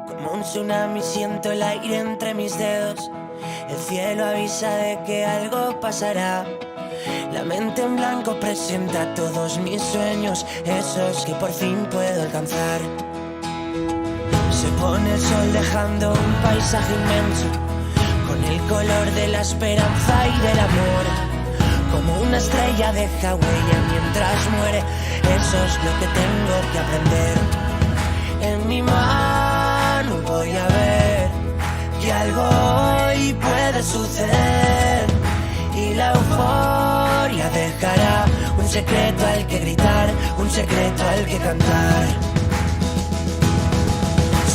Como un tsunami siento el aire entre mis dedos. El cielo avisa de que algo pasará. La mente en blanco presenta todos mis sueños, esos que por fin puedo alcanzar. Se pone el sol dejando un paisaje inmenso, con el color de la esperanza y del amor. Como una estrella deja huella mientras muere, eso es lo que tengo que aprender. En mi mano voy a ver que algo hoy puede suceder, y la euforia dejará un secreto al que gritar, un secreto al que cantar.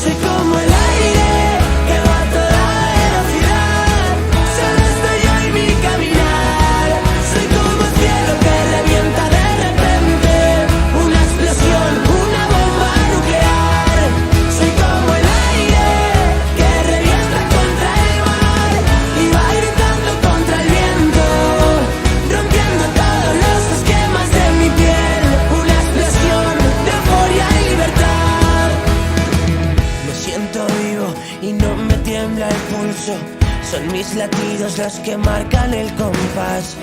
Soy como el aire que va a toda velocidad, solo estoy yo y mi caminar. Soy como el cielo que revienta de repente, una explosión, una bomba nuclear. Soy como el aire que revienta contra el mar y va gritando contra el viento, rompiendo todos los esquemas de mi piel. Una explosión de euforia y libertad. Me siento vivo y no me tiembla el pulso, son mis latidos los que marcan el compás.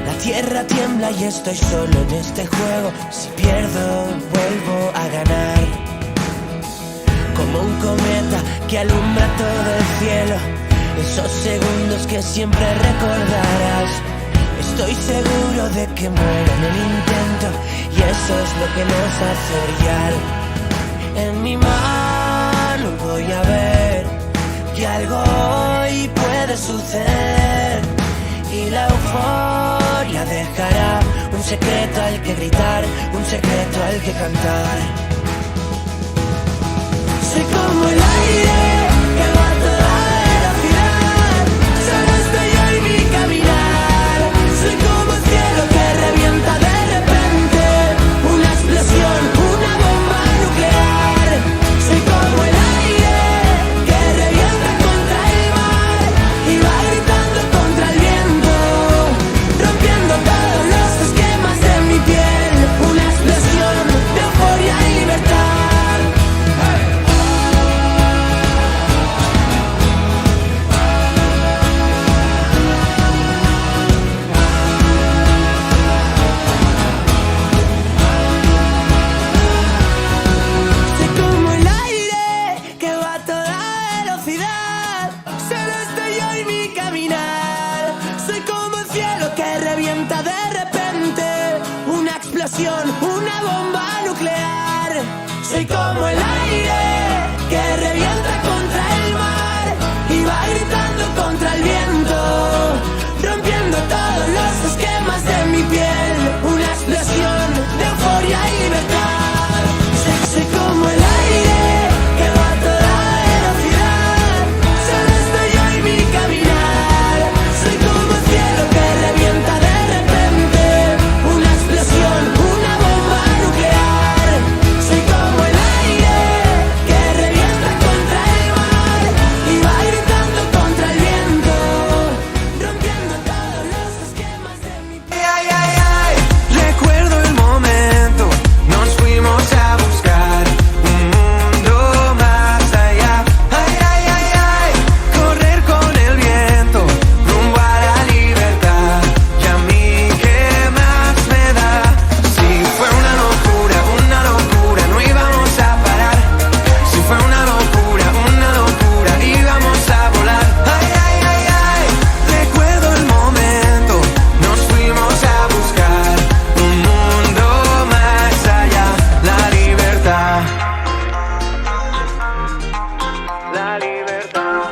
La tierra tiembla y estoy solo en este juego, si pierdo vuelvo a ganar. Como un cometa que alumbra todo el cielo, esos segundos que siempre recordarás. Estoy seguro de que muero en el intento, y eso es lo que nos hace brillar. En mi mano voy a ver que algo hoy puede suceder, y la euforia dejará un secreto al que gritar, un secreto al que cantar. Soy como el aire que va a toda velocidad, solo estoy yo y mi caminar. Soy como el cielo que revienta de repente, una explosión, una bomba nuclear. Soy como el aire que revienta contra el mar y va gritando contra el viento, rompiendo todos los esquemas de mi piel. Una explosión de euforia y libertad. Soy como el aire que va a toda velocidad, solo estoy yo y mi caminar. Soy como el cielo que revienta de repente, una explosión, una bomba nuclear. Soy como el aire que revienta contra el mar y va gritando contra el viento, rompiendo todos los esquemas de mi piel. Una explosión de euforia y libertad. Soy como el aire que va a toda velocidad, solo estoy yo y mi caminar. Soy como el cielo que revienta de repente, una explosión, una bomba nuclear. Soy como el aire que revienta contra el mar y va gritando contra el viento, rompiendo todos los esquemas de mi piel. Ay, ay, ay, recuerdo el momento, nos fuimos a buscar un mundo más allá. Ay, ay, ay, ay, correr con el viento, rumbo a la libertad. Y a mí, ¿qué más me da? Si fue una locura, no íbamos a parar. Si fue una locura, íbamos a volar. Ay, ay, ay, ay, recuerdo el momento, nos fuimos a buscar un mundo más allá. La libertad, la libertad.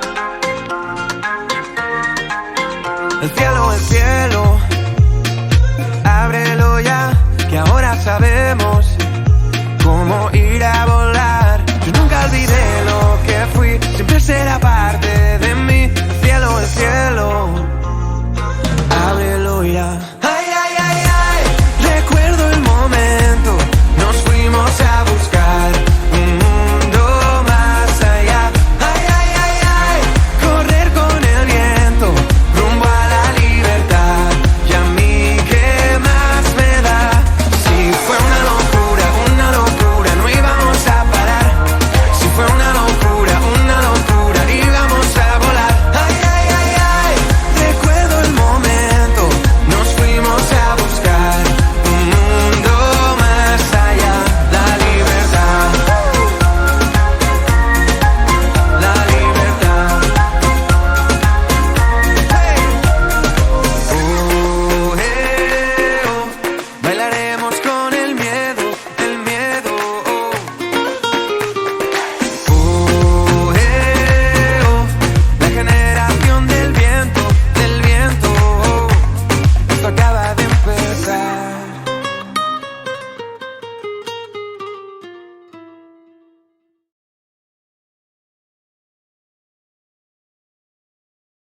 El cielo, ábrelo ya, que ahora sabemos